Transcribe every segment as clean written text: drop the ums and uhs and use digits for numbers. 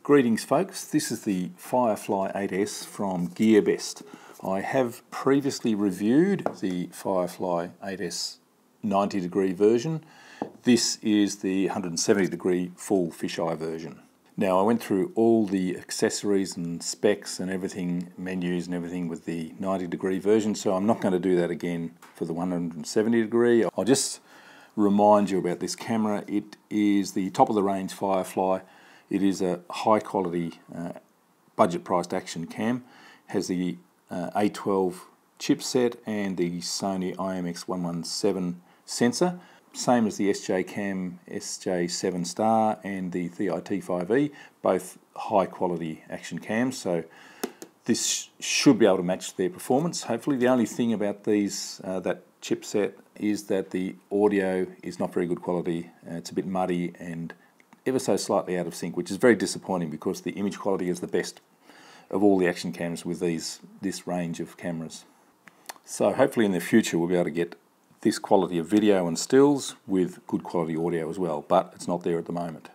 Greetings folks, this is the Firefly 8S from GearBest. I have previously reviewed the Firefly 8S 90 degree version. This is the 170 degree full fisheye version. Now I went through all the accessories and specs and everything, menus and everything with the 90 degree version, so I'm not going to do that again for the 170 degree. I'll just remind you about this camera. It is the top of the range Firefly. It is a high quality budget priced action cam. It has the A12 chipset and the Sony IMX117 sensor, same as the SJ Cam SJ7 Star and the T5e, both high quality action cams, so this should be able to match their performance. Hopefully, the only thing about these that chipset is that the audio is not very good quality. It's a bit muddy and ever so slightly out of sync, which is very disappointing because the image quality is the best of all the action cams with this range of cameras. So hopefully in the future we'll be able to get this quality of video and stills with good quality audio as well, but it's not there at the moment.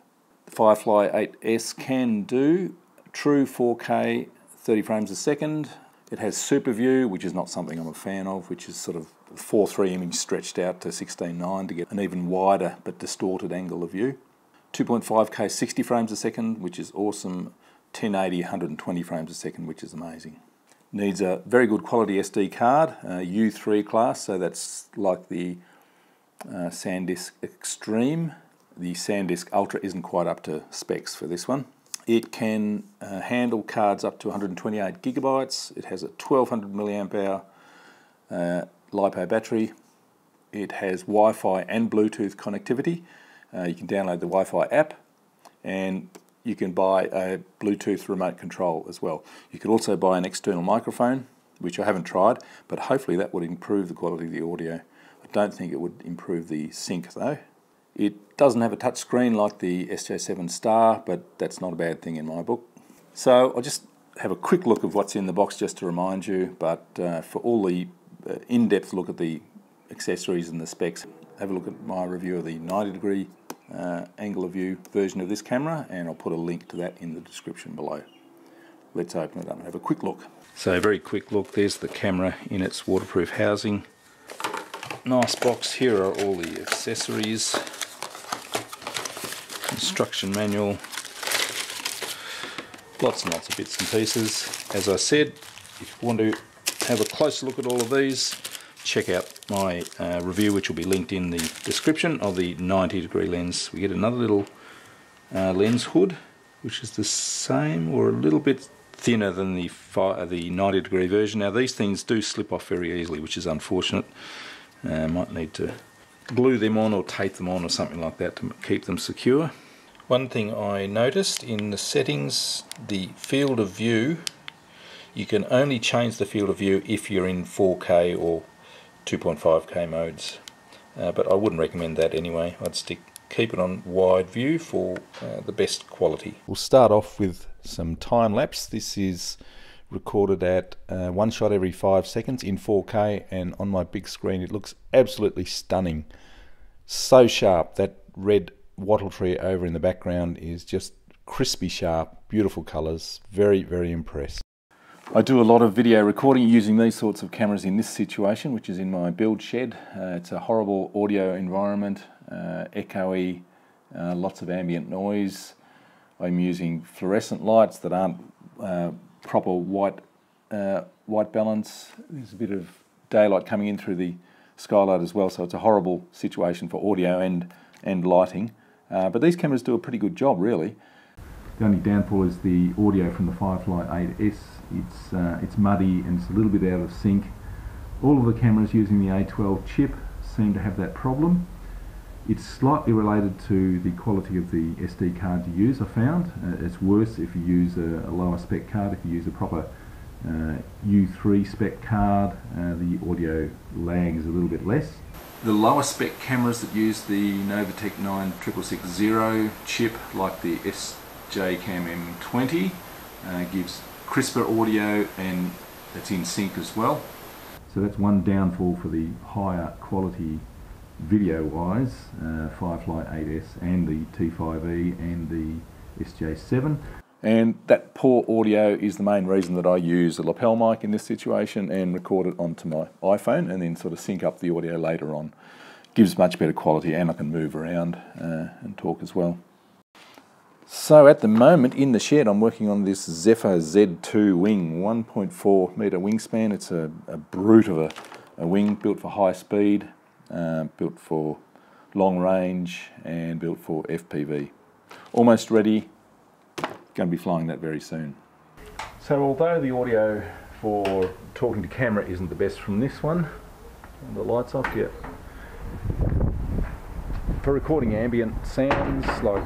The Firefly 8S can do true 4K 30 frames a second. It has Superview, which is not something I'm a fan of, which is sort of 4:3 image stretched out to 16:9 to get an even wider but distorted angle of view. 2.5K 60 frames a second, which is awesome. 1080 120 frames a second, which is amazing. Needs a very good quality SD card, U3 class, so that's like the SanDisk Extreme. The SanDisk Ultra isn't quite up to specs for this one. It can handle cards up to 128 gigabytes. It has a 1200 milliamp hour LiPo battery. It has Wi-Fi and Bluetooth connectivity. You can download the Wi-Fi app and you can buy a Bluetooth remote control as well. You could also buy an external microphone, which I haven't tried, but hopefully that would improve the quality of the audio. I don't think it would improve the sync though. It doesn't have a touch screen like the SJ7 Star, but that's not a bad thing in my book. So I'll just have a quick look of what's in the box just to remind you, but for all the in-depth look at the accessories and the specs, have a look at my review of the 90 degree angle of view version of this camera, and I'll put a link to that in the description below. Let's open it up and have a quick look. So a very quick look, there's the camera in its waterproof housing. Nice box. Here are all the accessories, instruction manual, lots and lots of bits and pieces. As I said, if you want to have a closer look at all of these, check out my review, which will be linked in the description, of the 90 degree lens. We get another little lens hood, which is the same or a little bit thinner than the 90 degree version. Now these things do slip off very easily, which is unfortunate. Might need to glue them on or tape them on or something like that to keep them secure. One thing I noticed in the settings, the field of view, you can only change the field of view if you're in 4K or 2.5K modes, but I wouldn't recommend that anyway. I'd keep it on wide view for the best quality. We'll start off with some time-lapse. This is recorded at one shot every 5 seconds in 4K, and on my big screen it looks absolutely stunning. So sharp. That red wattle tree over in the background is just crispy sharp, beautiful colours. Very, very impressed. I do a lot of video recording using these sorts of cameras in this situation, which is in my build shed. It's a horrible audio environment, echoey, lots of ambient noise. I'm using fluorescent lights that aren't proper white balance. There's a bit of daylight coming in through the skylight as well, so it's a horrible situation for audio and lighting. But these cameras do a pretty good job, really. The only downfall is the audio from the Firefly 8S. It's muddy and it's a little bit out of sync. All of the cameras using the A12 chip seem to have that problem. It's slightly related to the quality of the SD card you use, I found. It's worse if you use a lower spec card. If you use a proper U3 spec card, the audio lag is a little bit less. The lower spec cameras that use the Novatech 96660 chip, like the SJ Cam M20, gives crisper audio and it's in sync as well. So that's one downfall for the higher quality video wise, Firefly 8S and the T5e and the SJ7. And that poor audio is the main reason that I use a lapel mic in this situation and record it onto my iPhone and then sort of sync up the audio later on. Gives much better quality, and I can move around and talk as well. So at the moment in the shed I'm working on this Zephyr Z2 wing, 1.4 metre wingspan. It's a brute of a wing, built for high speed, built for long range and built for FPV. Almost ready. Going to be flying that very soon. So although the audio for talking to camera isn't the best from this one, the lights off yet. For recording ambient sounds like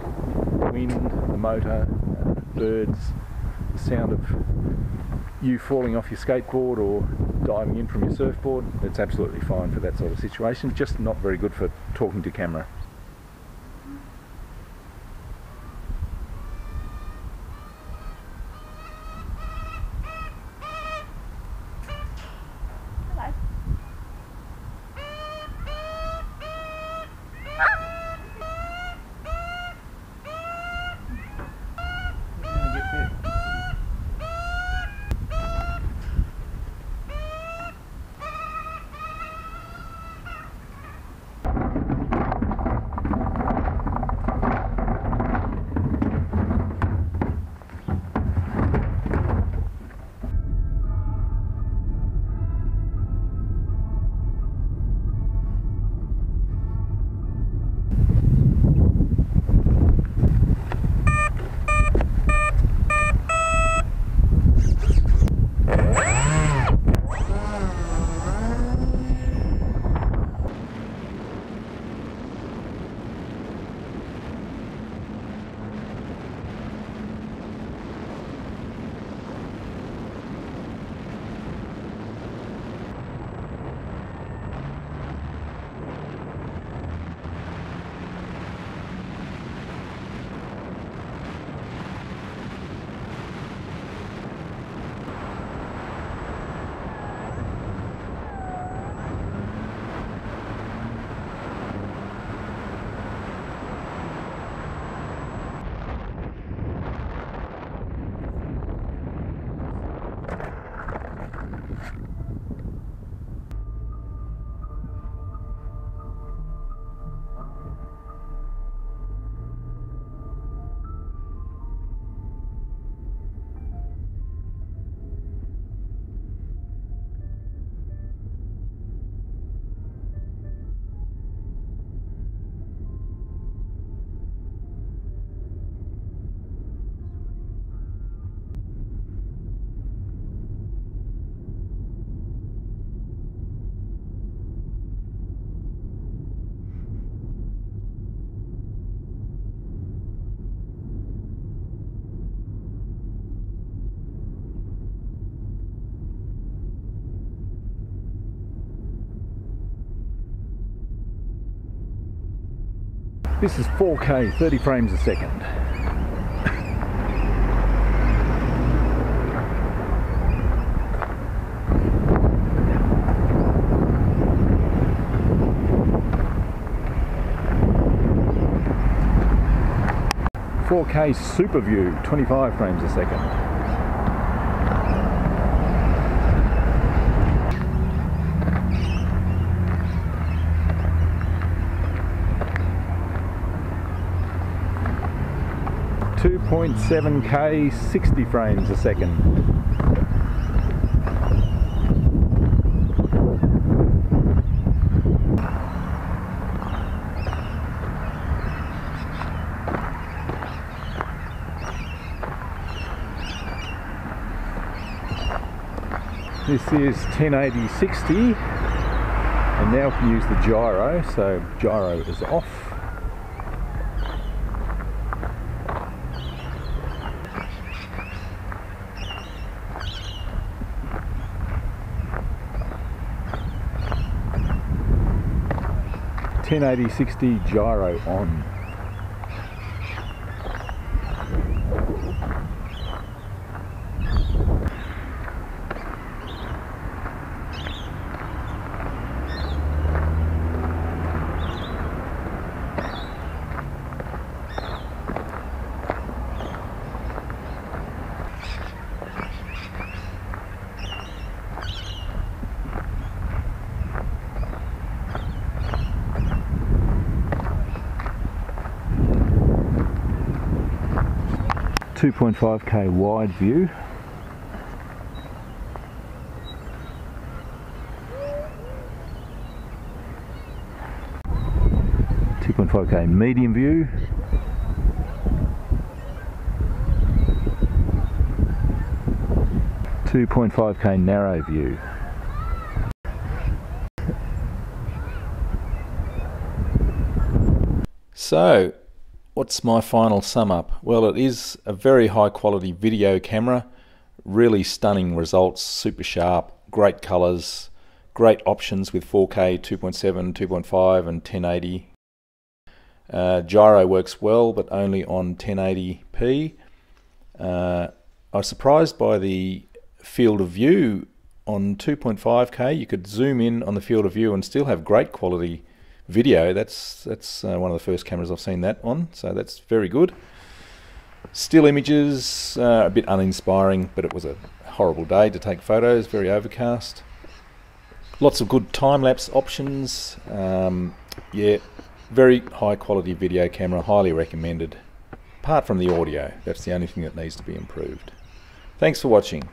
wind, the motor, birds, the sound of you falling off your skateboard or diving in from your surfboard, it's absolutely fine for that sort of situation, just not very good for talking to camera. This is 4K, 30 frames a second. .4K Superview, 25 frames a second. .7K, 60 frames a second. This is 1080/60, and now we can use the gyro, so gyro is off. .1080/60 gyro on. 2.5K wide view. .5K medium view, .5K narrow view. So, what's my final sum up? Well, it is a very high quality video camera, really stunning results, super sharp, great colours, great options with 4K, 2.7, 2.5 and 1080. Gyro works well, but only on 1080p. I was surprised by the field of view on 2.5K. You could zoom in on the field of view and still have great quality video. That's one of the first cameras I've seen that on, so that's very good. Still images, a bit uninspiring, but it was a horrible day to take photos, very overcast. Lots of good time-lapse options. Yeah, very high quality video camera, highly recommended. Apart from the audio, that's the only thing that needs to be improved. Thanks for watching.